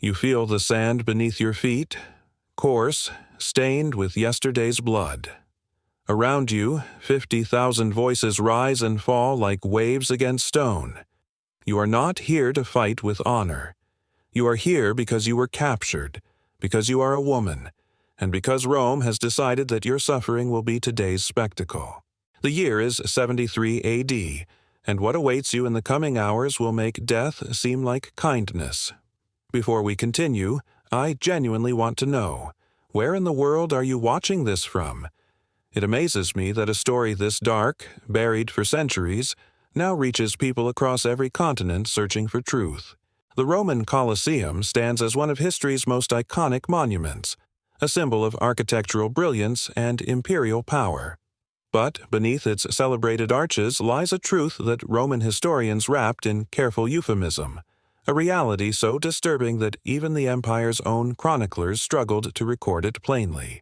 You feel the sand beneath your feet, coarse, stained with yesterday's blood. Around you, 50,000 voices rise and fall like waves against stone. You are not here to fight with honor. You are here because you were captured, because you are a woman, and because Rome has decided that your suffering will be today's spectacle. The year is 73 AD, and what awaits you in the coming hours will make death seem like kindness. Before we continue, I genuinely want to know, where in the world are you watching this from? It amazes me that a story this dark, buried for centuries, now reaches people across every continent searching for truth. The Roman Colosseum stands as one of history's most iconic monuments, a symbol of architectural brilliance and imperial power. But beneath its celebrated arches lies a truth that Roman historians wrapped in careful euphemism, a reality so disturbing that even the empire's own chroniclers struggled to record it plainly.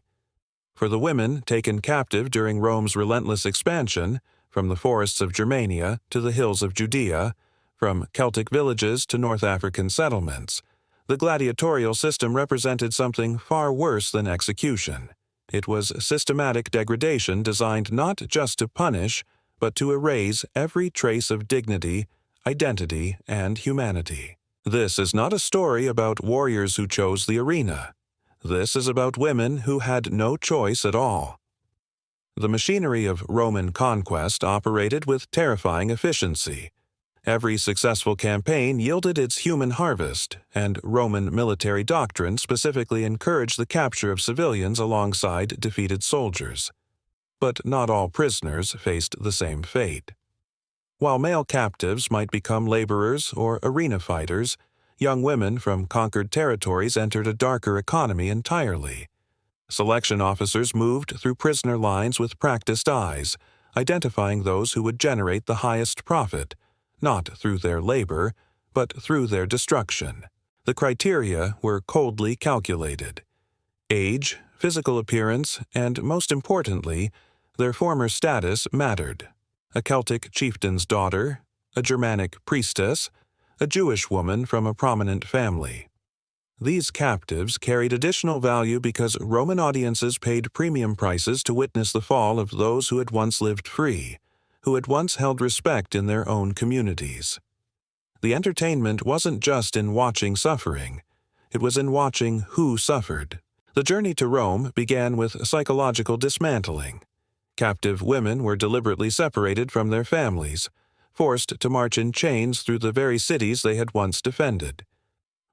For the women taken captive during Rome's relentless expansion, from the forests of Germania to the hills of Judea, from Celtic villages to North African settlements, the gladiatorial system represented something far worse than execution. It was systematic degradation designed not just to punish, but to erase every trace of dignity, identity, and humanity. This is not a story about warriors who chose the arena. This is about women who had no choice at all. The machinery of Roman conquest operated with terrifying efficiency. Every successful campaign yielded its human harvest, and Roman military doctrine specifically encouraged the capture of civilians alongside defeated soldiers. But not all prisoners faced the same fate. While male captives might become laborers or arena fighters, young women from conquered territories entered a darker economy entirely. Selection officers moved through prisoner lines with practiced eyes, identifying those who would generate the highest profit, not through their labor, but through their destruction. The criteria were coldly calculated. Age, physical appearance, and most importantly, their former status mattered. A Celtic chieftain's daughter, a Germanic priestess, a Jewish woman from a prominent family. These captives carried additional value because Roman audiences paid premium prices to witness the fall of those who had once lived free, who had once held respect in their own communities. The entertainment wasn't just in watching suffering, it was in watching who suffered. The journey to Rome began with psychological dismantling. Captive women were deliberately separated from their families, forced to march in chains through the very cities they had once defended.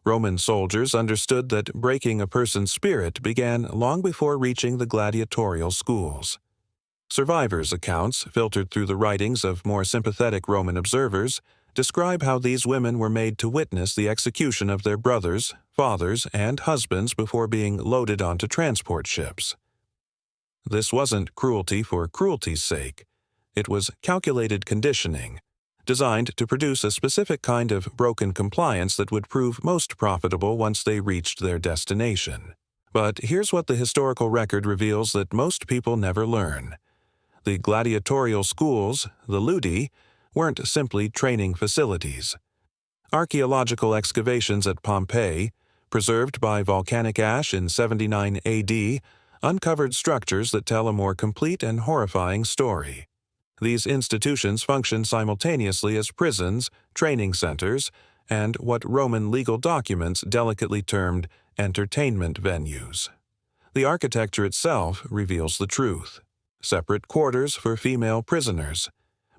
Roman soldiers understood that breaking a person's spirit began long before reaching the gladiatorial schools. Survivors' accounts, filtered through the writings of more sympathetic Roman observers, describe how these women were made to witness the execution of their brothers, fathers, and husbands before being loaded onto transport ships. This wasn't cruelty for cruelty's sake. It was calculated conditioning, designed to produce a specific kind of broken compliance that would prove most profitable once they reached their destination. But here's what the historical record reveals that most people never learn. The gladiatorial schools, the ludi, weren't simply training facilities. Archaeological excavations at Pompeii, preserved by volcanic ash in 79 AD, uncovered structures that tell a more complete and horrifying story. These institutions functioned simultaneously as prisons, training centers, and what Roman legal documents delicately termed entertainment venues. The architecture itself reveals the truth. Separate quarters for female prisoners,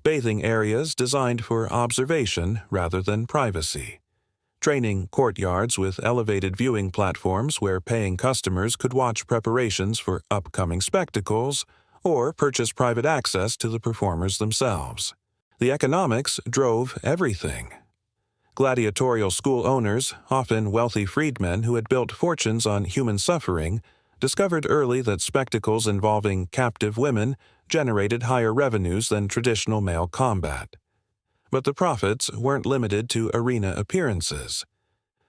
bathing areas designed for observation rather than privacy, training courtyards with elevated viewing platforms where paying customers could watch preparations for upcoming spectacles or purchase private access to the performers themselves. The economics drove everything. Gladiatorial school owners, often wealthy freedmen who had built fortunes on human suffering, discovered early that spectacles involving captive women generated higher revenues than traditional male combat. But the profits weren't limited to arena appearances.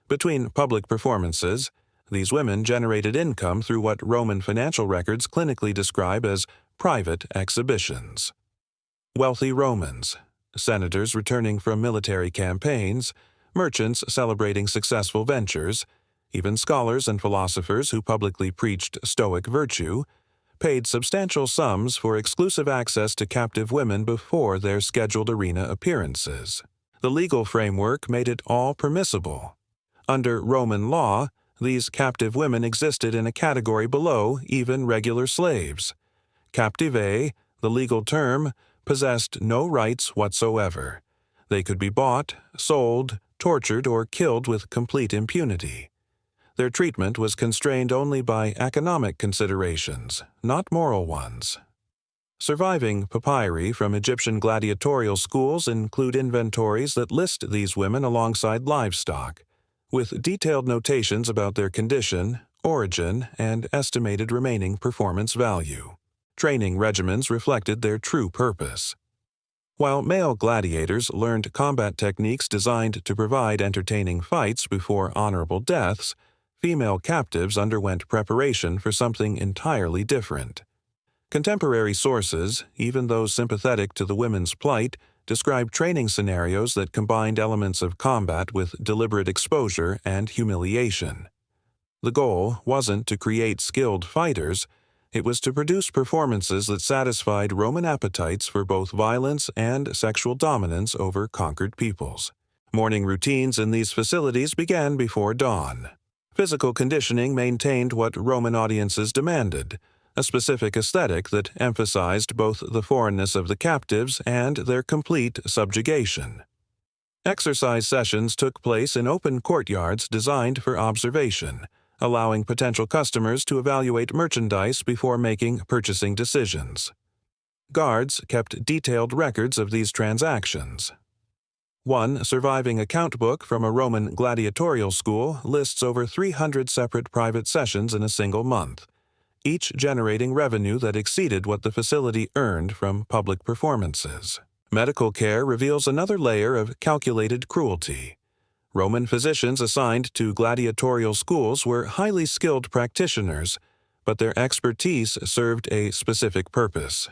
Between public performances, these women generated income through what Roman financial records clinically describe as private exhibitions. Wealthy Romans, senators returning from military campaigns, merchants celebrating successful ventures, Even scholars and philosophers who publicly preached Stoic virtue paid substantial sums for exclusive access to captive women before their scheduled arena appearances. The legal framework made it all permissible. Under Roman law, these captive women existed in a category below even regular slaves. Captivae, the legal term, possessed no rights whatsoever. They could be bought, sold, tortured, or killed with complete impunity. Their treatment was constrained only by economic considerations, not moral ones. Surviving papyri from Egyptian gladiatorial schools include inventories that list these women alongside livestock, with detailed notations about their condition, origin, and estimated remaining performance value. Training regimens reflected their true purpose. While male gladiators learned combat techniques designed to provide entertaining fights before honorable deaths, female captives underwent preparation for something entirely different. Contemporary sources, even those sympathetic to the women's plight, describe training scenarios that combined elements of combat with deliberate exposure and humiliation. The goal wasn't to create skilled fighters, it was to produce performances that satisfied Roman appetites for both violence and sexual dominance over conquered peoples. Morning routines in these facilities began before dawn. Physical conditioning maintained what Roman audiences demanded, a specific aesthetic that emphasized both the foreignness of the captives and their complete subjugation. Exercise sessions took place in open courtyards designed for observation, allowing potential customers to evaluate merchandise before making purchasing decisions. Guards kept detailed records of these transactions. One surviving account book from a Roman gladiatorial school lists over 300 separate private sessions in a single month, each generating revenue that exceeded what the facility earned from public performances. Medical care reveals another layer of calculated cruelty. Roman physicians assigned to gladiatorial schools were highly skilled practitioners, but their expertise served a specific purpose.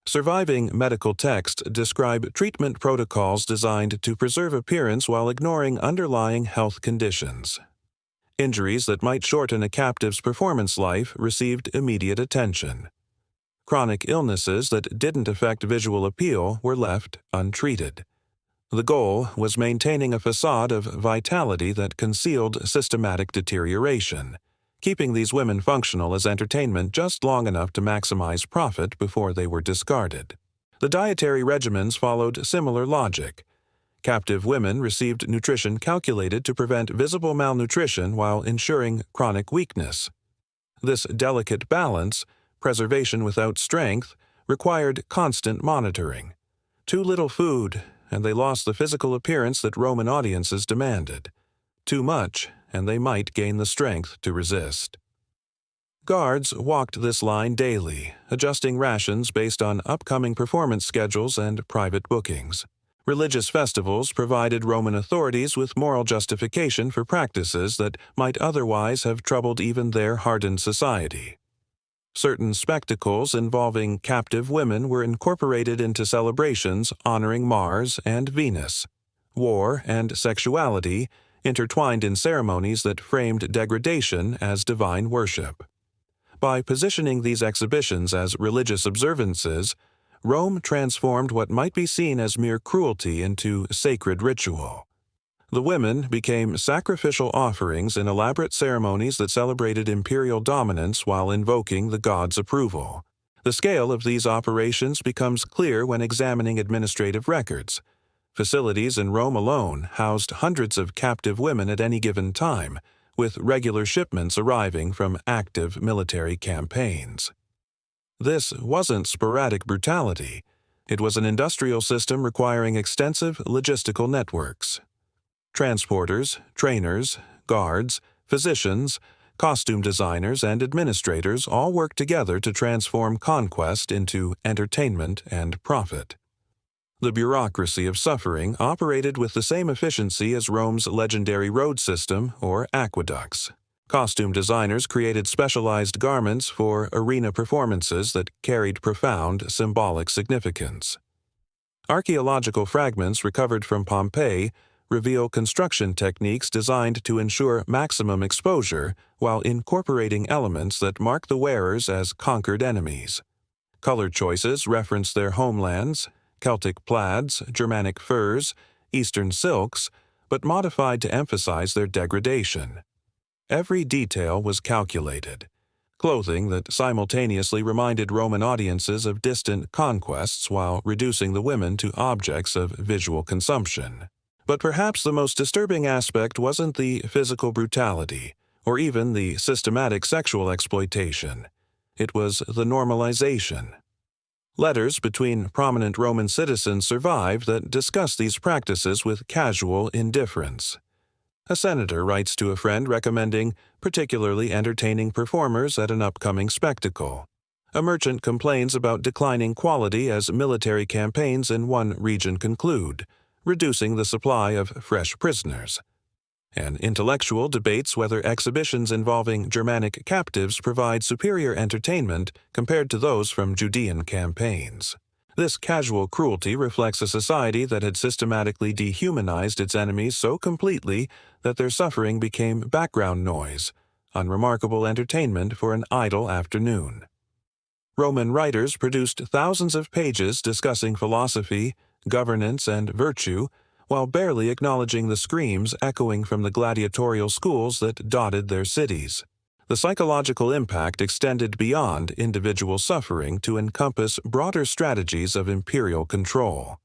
Surviving medical texts describe treatment protocols designed to preserve appearance while ignoring underlying health conditions. Injuries that might shorten a captive's performance life received immediate attention. Chronic illnesses that didn't affect visual appeal were left untreated. The goal was maintaining a facade of vitality that concealed systematic deterioration, keeping these women functional as entertainment just long enough to maximize profit before they were discarded. The dietary regimens followed similar logic. Captive women received nutrition calculated to prevent visible malnutrition while ensuring chronic weakness. This delicate balance, preservation without strength, required constant monitoring. Too little food, and they lost the physical appearance that Roman audiences demanded. Too much, and they might gain the strength to resist. Guards walked this line daily, adjusting rations based on upcoming performance schedules and private bookings. Religious festivals provided Roman authorities with moral justification for practices that might otherwise have troubled even their hardened society. Certain spectacles involving captive women were incorporated into celebrations honoring Mars and Venus. War and sexuality intertwined in ceremonies that framed degradation as divine worship. By positioning these exhibitions as religious observances, Rome transformed what might be seen as mere cruelty into sacred ritual. The women became sacrificial offerings in elaborate ceremonies that celebrated imperial dominance while invoking the gods' approval. The scale of these operations becomes clear when examining administrative records. Facilities in Rome alone housed hundreds of captive women at any given time, with regular shipments arriving from active military campaigns. This wasn't sporadic brutality. It was an industrial system requiring extensive logistical networks. Transporters, trainers, guards, physicians, costume designers, and administrators all worked together to transform conquest into entertainment and profit. The bureaucracy of suffering operated with the same efficiency as Rome's legendary road system or aqueducts. Costume designers created specialized garments for arena performances that carried profound symbolic significance. Archaeological fragments recovered from Pompeii reveal construction techniques designed to ensure maximum exposure while incorporating elements that mark the wearers as conquered enemies. Color choices reference their homelands, Celtic plaids, Germanic furs, Eastern silks, but modified to emphasize their degradation. Every detail was calculated. Clothing that simultaneously reminded Roman audiences of distant conquests while reducing the women to objects of visual consumption. But perhaps the most disturbing aspect wasn't the physical brutality, or even the systematic sexual exploitation. It was the normalization. Letters between prominent Roman citizens survive that discuss these practices with casual indifference. A senator writes to a friend recommending particularly entertaining performers at an upcoming spectacle. A merchant complains about declining quality as military campaigns in one region conclude, reducing the supply of fresh prisoners. An intellectual debates whether exhibitions involving Germanic captives provide superior entertainment compared to those from Judean campaigns. This casual cruelty reflects a society that had systematically dehumanized its enemies so completely that their suffering became background noise, unremarkable entertainment for an idle afternoon. Roman writers produced thousands of pages discussing philosophy, governance, and virtue, while barely acknowledging the screams echoing from the gladiatorial schools that dotted their cities. The psychological impact extended beyond individual suffering to encompass broader strategies of imperial control.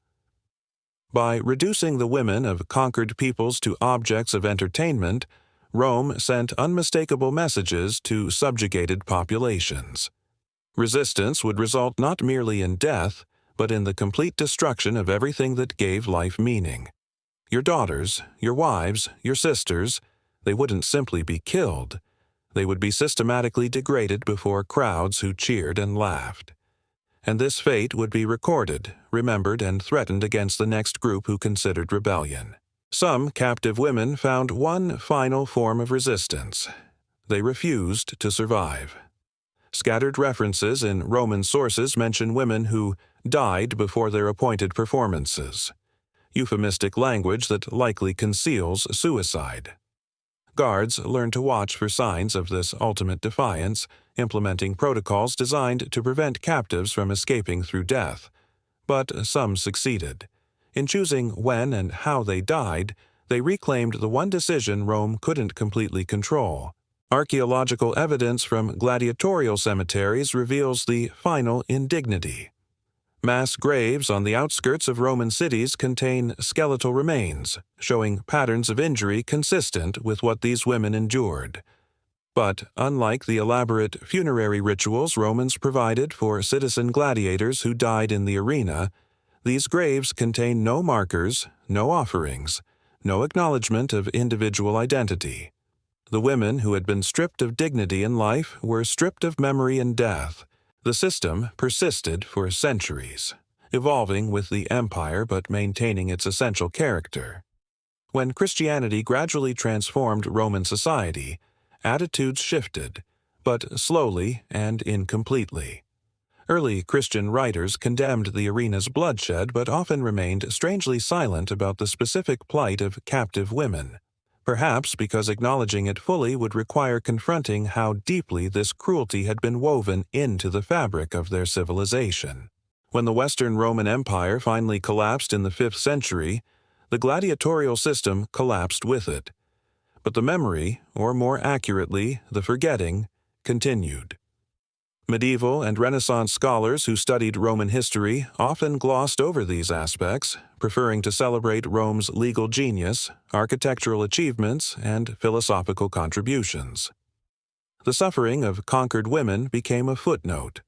By reducing the women of conquered peoples to objects of entertainment, Rome sent unmistakable messages to subjugated populations. Resistance would result not merely in death, but in the complete destruction of everything that gave life meaning. Your daughters, your wives, your sisters, they wouldn't simply be killed. They would be systematically degraded before crowds who cheered and laughed. And this fate would be recorded, remembered, and threatened against the next group who considered rebellion. Some captive women found one final form of resistance. They refused to survive. Scattered references in Roman sources mention women who died before their appointed performances. Euphemistic language that likely conceals suicide. Guards learned to watch for signs of this ultimate defiance, implementing protocols designed to prevent captives from escaping through death. But some succeeded. In choosing when and how they died, they reclaimed the one decision Rome couldn't completely control. Archaeological evidence from gladiatorial cemeteries reveals the final indignity. Mass graves on the outskirts of Roman cities contain skeletal remains, showing patterns of injury consistent with what these women endured. But unlike the elaborate funerary rituals Romans provided for citizen gladiators who died in the arena, these graves contain no markers, no offerings, no acknowledgement of individual identity. The women who had been stripped of dignity in life were stripped of memory in death. The system persisted for centuries, evolving with the empire but maintaining its essential character. When Christianity gradually transformed Roman society, attitudes shifted, but slowly and incompletely. Early Christian writers condemned the arena's bloodshed but often remained strangely silent about the specific plight of captive women. Perhaps because acknowledging it fully would require confronting how deeply this cruelty had been woven into the fabric of their civilization. When the Western Roman Empire finally collapsed in the 5th century, the gladiatorial system collapsed with it. But the memory, or more accurately, the forgetting, continued. Medieval and Renaissance scholars who studied Roman history often glossed over these aspects, preferring to celebrate Rome's legal genius, architectural achievements, and philosophical contributions. The suffering of conquered women became a footnote,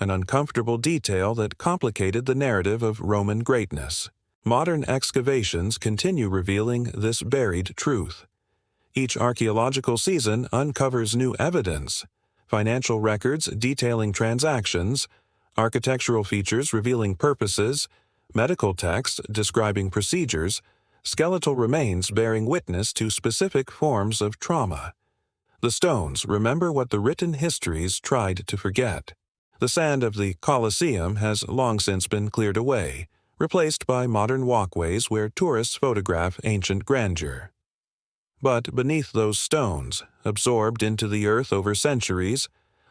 an uncomfortable detail that complicated the narrative of Roman greatness. Modern excavations continue revealing this buried truth. Each archaeological season uncovers new evidence, financial records detailing transactions, architectural features revealing purposes, medical texts describing procedures, skeletal remains bearing witness to specific forms of trauma. The stones remember what the written histories tried to forget. The sand of the Colosseum has long since been cleared away, replaced by modern walkways where tourists photograph ancient grandeur. But beneath those stones, absorbed into the earth over centuries,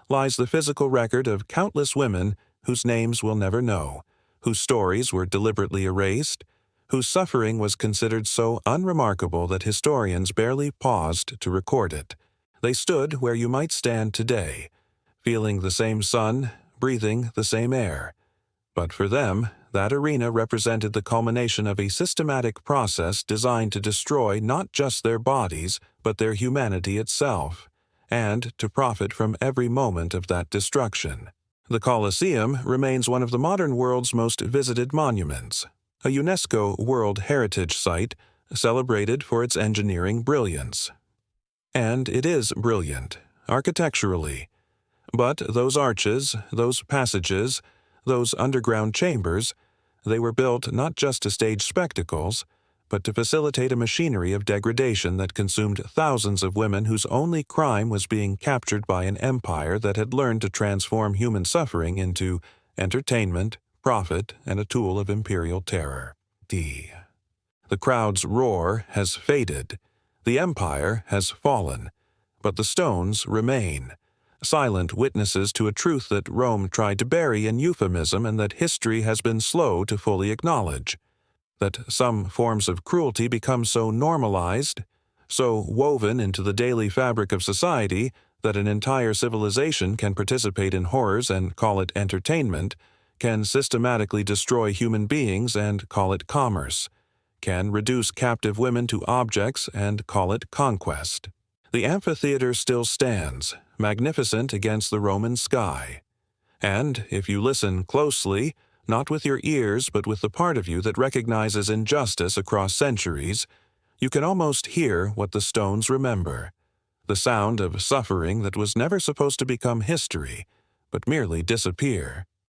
lies the physical record of countless women whose names we'll never know, whose stories were deliberately erased, whose suffering was considered so unremarkable that historians barely paused to record it. They stood where you might stand today, feeling the same sun, breathing the same air. But for them, that arena represented the culmination of a systematic process designed to destroy not just their bodies, but their humanity itself, and to profit from every moment of that destruction. The Colosseum remains one of the modern world's most visited monuments, a UNESCO World Heritage Site celebrated for its engineering brilliance. And it is brilliant, architecturally. But those arches, those passages, those underground chambers, they were built not just to stage spectacles, but to facilitate a machinery of degradation that consumed thousands of women whose only crime was being captured by an empire that had learned to transform human suffering into entertainment, profit, and a tool of imperial terror. The crowd's roar has faded. The empire has fallen. But the stones remain, silent witnesses to a truth that Rome tried to bury in euphemism and that history has been slow to fully acknowledge. That some forms of cruelty become so normalized, so woven into the daily fabric of society, that an entire civilization can participate in horrors and call it entertainment, can systematically destroy human beings and call it commerce, can reduce captive women to objects and call it conquest. The amphitheater still stands, magnificent against the Roman sky. And, if you listen closely, not with your ears but with the part of you that recognizes injustice across centuries, you can almost hear what the stones remember, the sound of suffering that was never supposed to become history, but merely disappear.